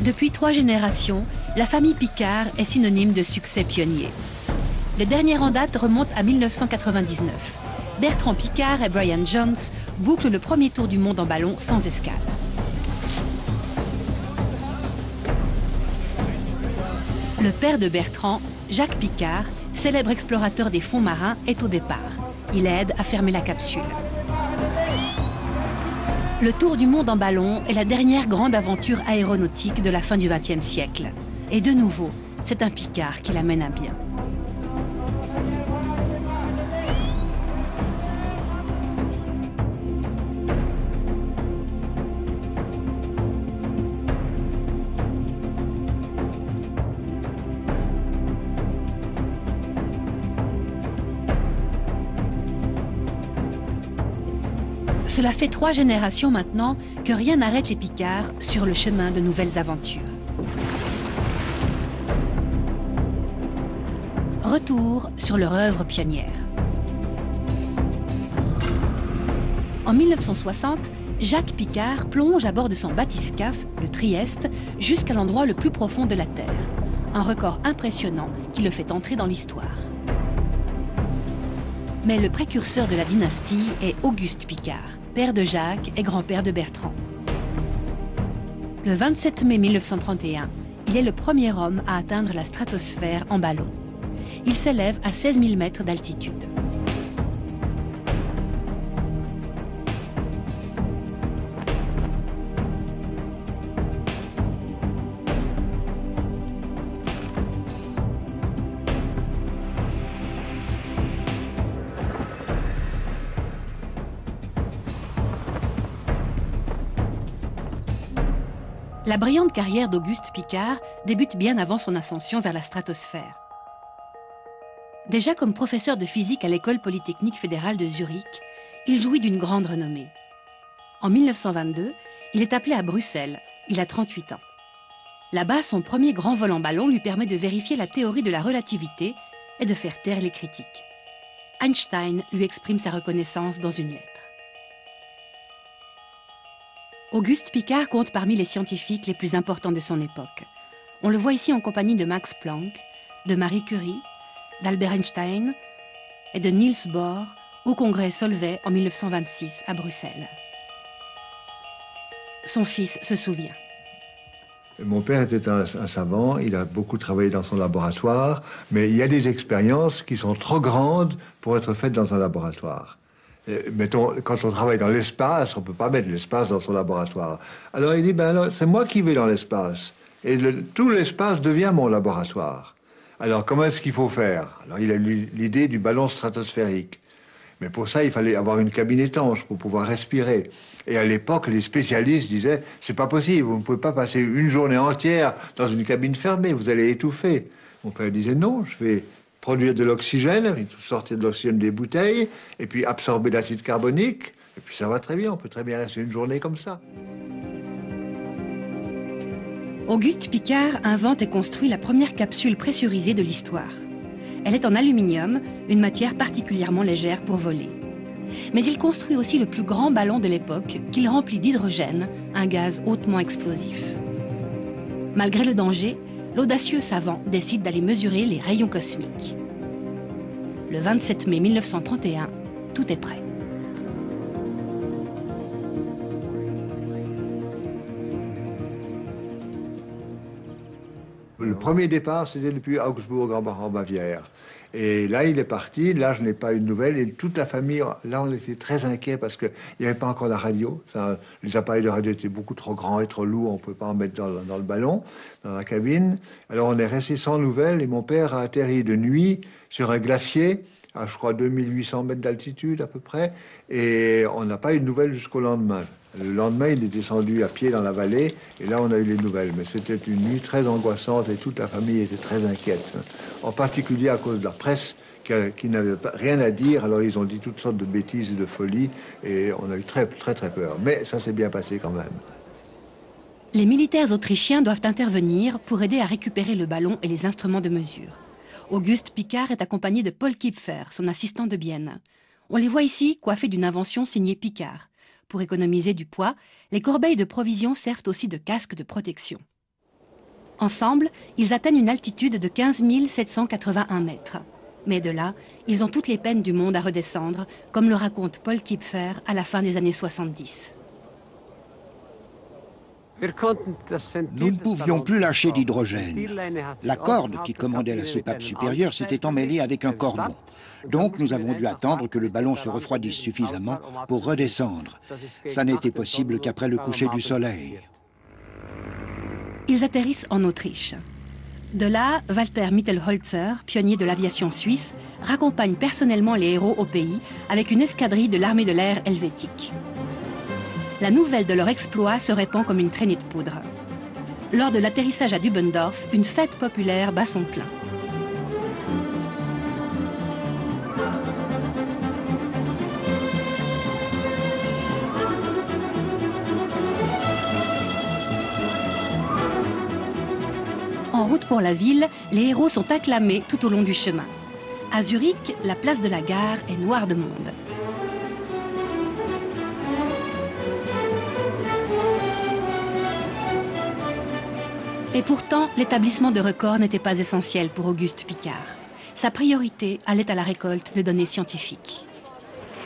Depuis 3 générations, la famille Piccard est synonyme de succès pionnier. Le dernier en date remonte à 1999. Bertrand Piccard et Brian Jones bouclent le premier tour du monde en ballon sans escale. Le père de Bertrand, Jacques Piccard, célèbre explorateur des fonds marins, est au départ. Il aide à fermer la capsule. Le tour du monde en ballon est la dernière grande aventure aéronautique de la fin du XXe siècle. Et de nouveau, c'est un Piccard qui la mène à bien. Cela fait 3 générations maintenant que rien n'arrête les Piccard sur le chemin de nouvelles aventures. Retour sur leur œuvre pionnière. En 1960, Jacques Piccard plonge à bord de son bathyscaphe, le Trieste, jusqu'à l'endroit le plus profond de la Terre. Un record impressionnant qui le fait entrer dans l'histoire. Mais le précurseur de la dynastie est Auguste Piccard, père de Jacques et grand-père de Bertrand. Le 27 mai 1931, il est le premier homme à atteindre la stratosphère en ballon. Il s'élève à 16 000 mètres d'altitude. La brillante carrière d'Auguste Piccard débute bien avant son ascension vers la stratosphère. Déjà comme professeur de physique à l'École polytechnique fédérale de Zurich, il jouit d'une grande renommée. En 1922, il est appelé à Bruxelles, il a 38 ans. Là-bas, son premier grand vol en ballon lui permet de vérifier la théorie de la relativité et de faire taire les critiques. Einstein lui exprime sa reconnaissance dans une lettre. Auguste Piccard compte parmi les scientifiques les plus importants de son époque. On le voit ici en compagnie de Max Planck, de Marie Curie, d'Albert Einstein et de Niels Bohr au congrès Solvay en 1926 à Bruxelles. Son fils se souvient. Mon père était un savant, il a beaucoup travaillé dans son laboratoire, mais il y a des expériences qui sont trop grandes pour être faites dans un laboratoire. Mettons, quand on travaille dans l'espace, on ne peut pas mettre l'espace dans son laboratoire. Alors il dit, ben alors, c'est moi qui vais dans l'espace. Et tout l'espace devient mon laboratoire. Alors comment est-ce qu'il faut faire? Alors il a eu l'idée du ballon stratosphérique. Mais pour ça, il fallait avoir une cabine étanche pour pouvoir respirer. Et à l'époque, les spécialistes disaient, c'est pas possible, vous ne pouvez pas passer une journée entière dans une cabine fermée, vous allez étouffer. Mon père disait, non, je vais produire de l'oxygène, sortir de l'oxygène des bouteilles, et puis absorber l'acide carbonique, et puis ça va très bien, on peut très bien rester une journée comme ça. Auguste Piccard invente et construit la première capsule pressurisée de l'histoire. Elle est en aluminium, une matière particulièrement légère pour voler. Mais il construit aussi le plus grand ballon de l'époque, qu'il remplit d'hydrogène, un gaz hautement explosif. Malgré le danger, l'audacieux savant décide d'aller mesurer les rayons cosmiques. Le 27 mai 1931, tout est prêt. Le premier départ, c'était depuis Augsbourg en Bavière. Et là, il est parti. Là, je n'ai pas eu de nouvelles. Et toute la famille, là, on était très inquiets parce qu'il n'y avait pas encore la radio. Les appareils de radio étaient beaucoup trop grands et trop lourds. On ne pouvait pas en mettre dans le ballon, dans la cabine. Alors, on est resté sans nouvelles. Et mon père a atterri de nuit sur un glacier à, je crois, 2800 mètres d'altitude à peu près. Et on n'a pas eu de nouvelles jusqu'au lendemain. Le lendemain, il est descendu à pied dans la vallée, et là, on a eu les nouvelles. Mais c'était une nuit très angoissante, et toute la famille était très inquiète. En particulier à cause de la presse, qui n'avait rien à dire. Alors, ils ont dit toutes sortes de bêtises et de folies, et on a eu très, très, très peur. Mais ça s'est bien passé quand même. Les militaires autrichiens doivent intervenir pour aider à récupérer le ballon et les instruments de mesure. Auguste Piccard est accompagné de Paul Kipfer, son assistant de Bienne. On les voit ici coiffés d'une invention signée Piccard. Pour économiser du poids, les corbeilles de provisions servent aussi de casque de protection. Ensemble, ils atteignent une altitude de 15 781 mètres. Mais de là, ils ont toutes les peines du monde à redescendre, comme le raconte Paul Kipfer à la fin des années 70. Nous ne pouvions plus lâcher d'hydrogène. La corde qui commandait la soupape supérieure s'était emmêlée avec un cordon. Donc nous avons dû attendre que le ballon se refroidisse suffisamment pour redescendre. Ça n'était possible qu'après le coucher du soleil. Ils atterrissent en Autriche. De là, Walter Mittelholzer, pionnier de l'aviation suisse, raccompagne personnellement les héros au pays avec une escadrille de l'armée de l'air helvétique. La nouvelle de leur exploit se répand comme une traînée de poudre. Lors de l'atterrissage à Dubendorf, une fête populaire bat son plein. En route pour la ville, les héros sont acclamés tout au long du chemin. À Zurich, la place de la gare est noire de monde. Et pourtant, l'établissement de records n'était pas essentiel pour Auguste Piccard. Sa priorité allait à la récolte de données scientifiques.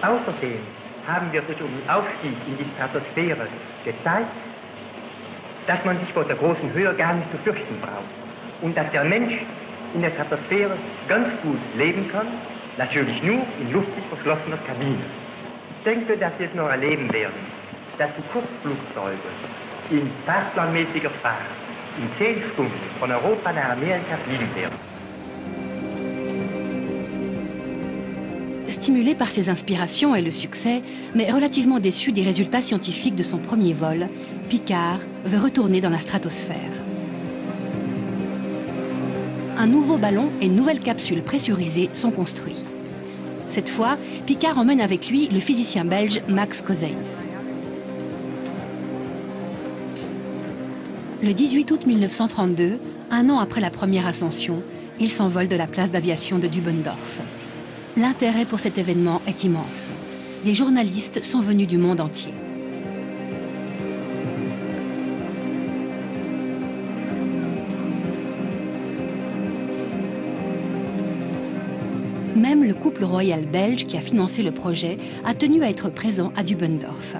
Außerdem haben wir durch den Aufstieg in die Stratosphäre gezeigt, dass man sich vor der großen Höhe gar nicht zu fürchten braucht. Und dass der Mensch in der Stratosphäre ganz gut leben kann, natürlich nur in luftlich verschlossener Kabine. Ich denke, dass wir es noch erleben werden, dass die Kurzflugzeuge in fahrplanmäßiger Fahrt in 10 Stunden von Europa nach Amerika fliegen werden. Stimulé par ses inspirations et le succès, mais relativement déçu des résultats scientifiques de son premier vol, Piccard veut retourner dans la stratosphère. Un nouveau ballon et une nouvelle capsule pressurisée sont construits. Cette fois, Piccard emmène avec lui le physicien belge Max Coseitz. Le 18 août 1932, un an après la première ascension, il s'envole de la place d'aviation de Dubendorf. L'intérêt pour cet événement est immense. Des journalistes sont venus du monde entier. Même le couple royal belge qui a financé le projet a tenu à être présent à Dubendorf.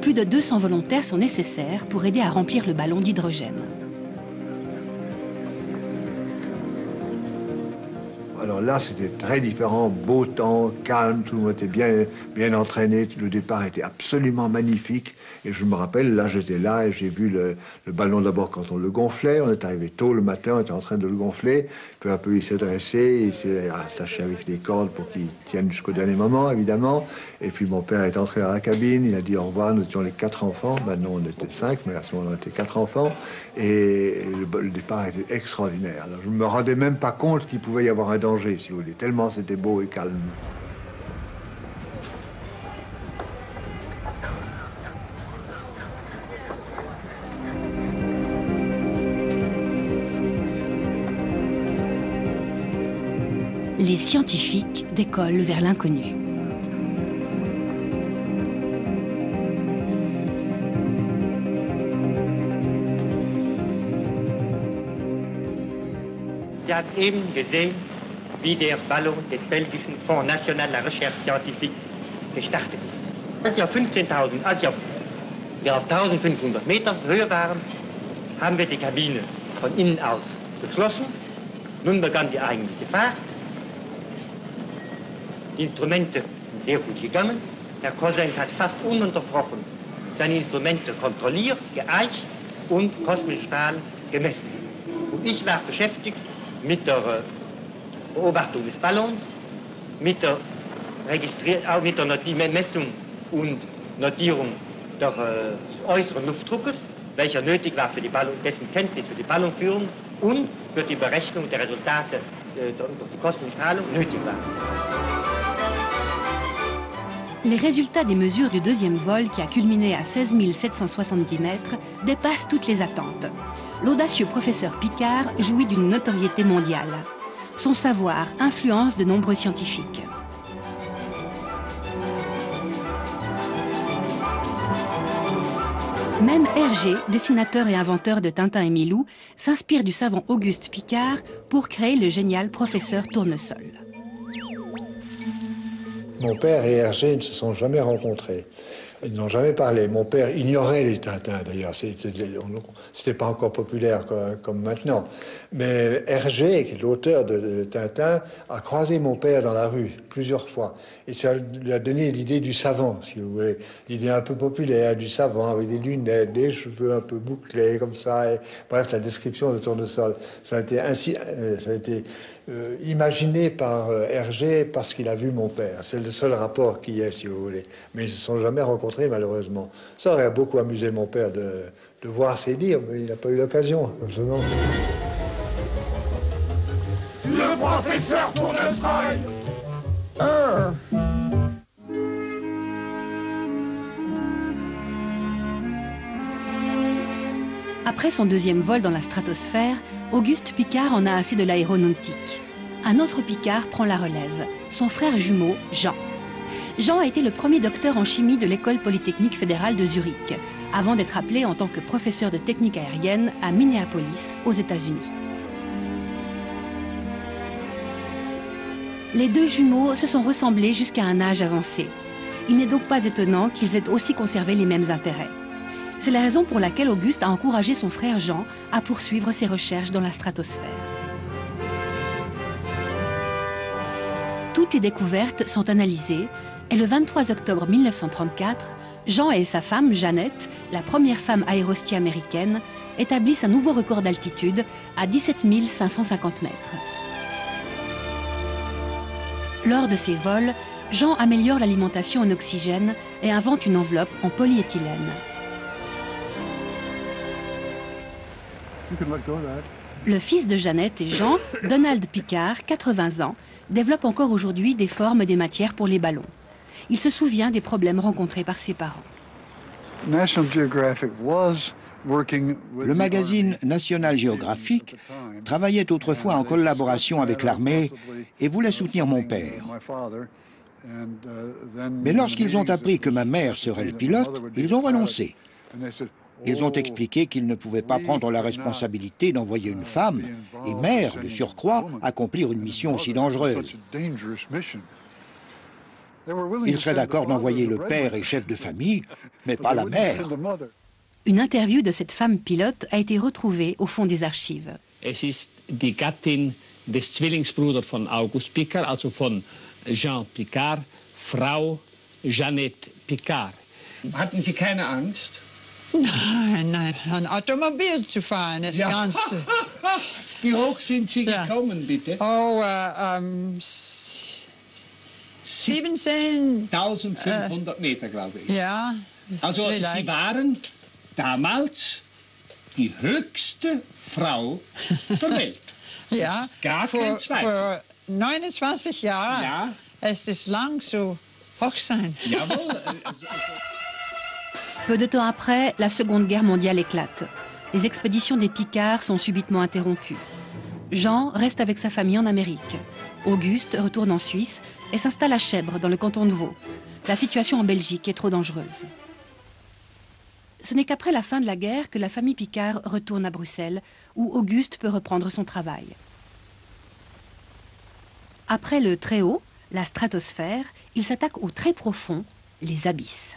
Plus de 200 volontaires sont nécessaires pour aider à remplir le ballon d'hydrogène. Alors là, c'était très différent, beau temps, calme, tout le monde était bien entraîné, le départ était absolument magnifique. Et je me rappelle, là j'étais là et j'ai vu le ballon d'abord quand on le gonflait, on est arrivé tôt le matin, on était en train de le gonfler, peu à peu il s'est dressé, il s'est attaché avec des cordes pour qu'il tienne jusqu'au dernier moment, évidemment. Et puis mon père est entré dans la cabine, il a dit au revoir, nous étions les 4 enfants, maintenant on était 5, mais à ce moment-là on était 4 enfants, et le départ était extraordinaire. Alors, je ne me rendais même pas compte qu'il pouvait y avoir un danger, si vous voulez, tellement c'était beau et calme. Les scientifiques décollent vers l'inconnu. Sie hat eben gesehen, wie der Ballon des belgischen Fonds National de Recherche Scientifique gestartet ist. Als sie auf 1500 Meter Höhe waren, haben wir die Kabine von innen aus geschlossen. Nun begann die eigentliche Fahrt. Die Instrumente sind sehr gut gegangen. Herr Coseitz hat fast ununterbrochen seine Instrumente kontrolliert, geeicht und kosmische Strahlen gemessen. Und ich war beschäftigt mit der Beobachtung des Ballons, mit der Messung und Notierung des äußeren Luftdruckes, welcher nötig war für die dessen Kenntnis für die Ballonführung und für die Berechnung der Resultate durch die kosmische Strahlung nötig war. Les résultats des mesures du deuxième vol, qui a culminé à 16 770 mètres, dépassent toutes les attentes. L'audacieux professeur Piccard jouit d'une notoriété mondiale. Son savoir influence de nombreux scientifiques. Même Hergé, dessinateur et inventeur de Tintin et Milou, s'inspire du savant Auguste Piccard pour créer le génial professeur Tournesol. Mon père et Hergé ne se sont jamais rencontrés. Ils n'ont jamais parlé. Mon père ignorait les Tintins, d'ailleurs. C'était pas encore populaire comme maintenant. Mais Hergé, qui est l'auteur de Tintin, a croisé mon père dans la rue plusieurs fois. Et ça lui a donné l'idée du savant, si vous voulez. L'idée un peu populaire du savant, avec des lunettes, des cheveux un peu bouclés, comme ça. Et, bref, la description de Tournesol. Ça a été imaginé par Hergé parce qu'il a vu mon père. C'est le seul rapport qu'il y ait, si vous voulez. Mais ils ne se sont jamais rencontrés, malheureusement. Ça aurait beaucoup amusé mon père de voir ses livres, mais il n'a pas eu l'occasion, absolument. Le professeur Tournesol. Après son deuxième vol dans la stratosphère, Auguste Piccard en a assez de l'aéronautique. Un autre Piccard prend la relève, son frère jumeau, Jean. Jean a été le premier docteur en chimie de l'École polytechnique fédérale de Zurich, avant d'être appelé en tant que professeur de technique aérienne à Minneapolis, aux États-Unis. Les deux jumeaux se sont ressemblés jusqu'à un âge avancé. Il n'est donc pas étonnant qu'ils aient aussi conservé les mêmes intérêts. C'est la raison pour laquelle Auguste a encouragé son frère Jean à poursuivre ses recherches dans la stratosphère. Toutes les découvertes sont analysées et le 23 octobre 1934, Jean et sa femme, Jeannette, la première femme aérostier américaine, établissent un nouveau record d'altitude à 17 550 mètres. Lors de ces vols, Jean améliore l'alimentation en oxygène et invente une enveloppe en polyéthylène. Le fils de Jeannette et Jean, Donald Piccard, 80 ans, développe encore aujourd'hui des formes et des matières pour les ballons. Il se souvient des problèmes rencontrés par ses parents. Le magazine National Geographic travaillait autrefois en collaboration avec l'armée et voulait soutenir mon père. Mais lorsqu'ils ont appris que ma mère serait le pilote, ils ont renoncé. Ils ont expliqué qu'ils ne pouvaient pas prendre la responsabilité d'envoyer une femme, et mère de surcroît, accomplir une mission aussi dangereuse. Ils seraient d'accord d'envoyer le père et chef de famille, mais pas la mère. Une interview de cette femme pilote a été retrouvée au fond des archives. Es ist die Gattin des Zwillingsbruders von August Piccard, also von Jean Piccard, Frau Jeannette Piccard. Hatten Sie keine Angst? Nein, nein, ein Automobil zu fahren ist ganz... Wie hoch sind Sie gekommen, bitte? Oh, 17.500 Meter, glaube ich. Ja. Also vielleicht. Sie waren damals die höchste Frau der Welt. Ja, Gar kein Zweifel. Vor 29 Jahren. Ja. Es ist lang so hoch sein. Jawohl. Peu de temps après, la Seconde Guerre mondiale éclate. Les expéditions des Piccard sont subitement interrompues. Jean reste avec sa famille en Amérique. Auguste retourne en Suisse et s'installe à Chèvres, dans le canton de Vaud. La situation en Belgique est trop dangereuse. Ce n'est qu'après la fin de la guerre que la famille Piccard retourne à Bruxelles, où Auguste peut reprendre son travail. Après le très haut, la stratosphère, il s'attaque au très profond, les abysses.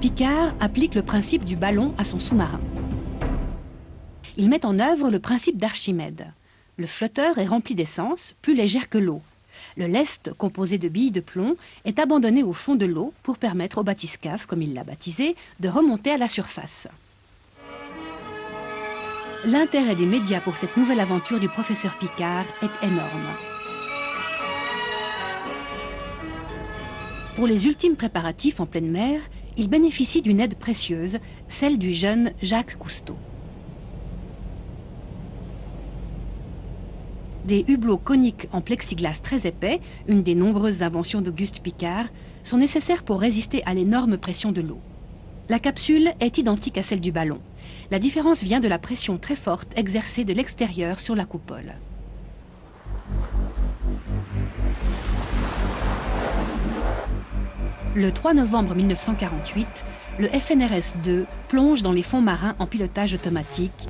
Piccard applique le principe du ballon à son sous-marin. Il met en œuvre le principe d'Archimède. Le flotteur est rempli d'essence, plus légère que l'eau. Le lest, composé de billes de plomb, est abandonné au fond de l'eau pour permettre au bathyscaphe, comme il l'a baptisé, de remonter à la surface. L'intérêt des médias pour cette nouvelle aventure du professeur Piccard est énorme. Pour les ultimes préparatifs en pleine mer, il bénéficie d'une aide précieuse, celle du jeune Jacques Cousteau. des hublots coniques en plexiglas très épais, une des nombreuses inventions d'Auguste Piccard, sont nécessaires pour résister à l'énorme pression de l'eau. La capsule est identique à celle du ballon. La différence vient de la pression très forte exercée de l'extérieur sur la coupole. Le 3 novembre 1948, le FNRS-2 plonge dans les fonds marins en pilotage automatique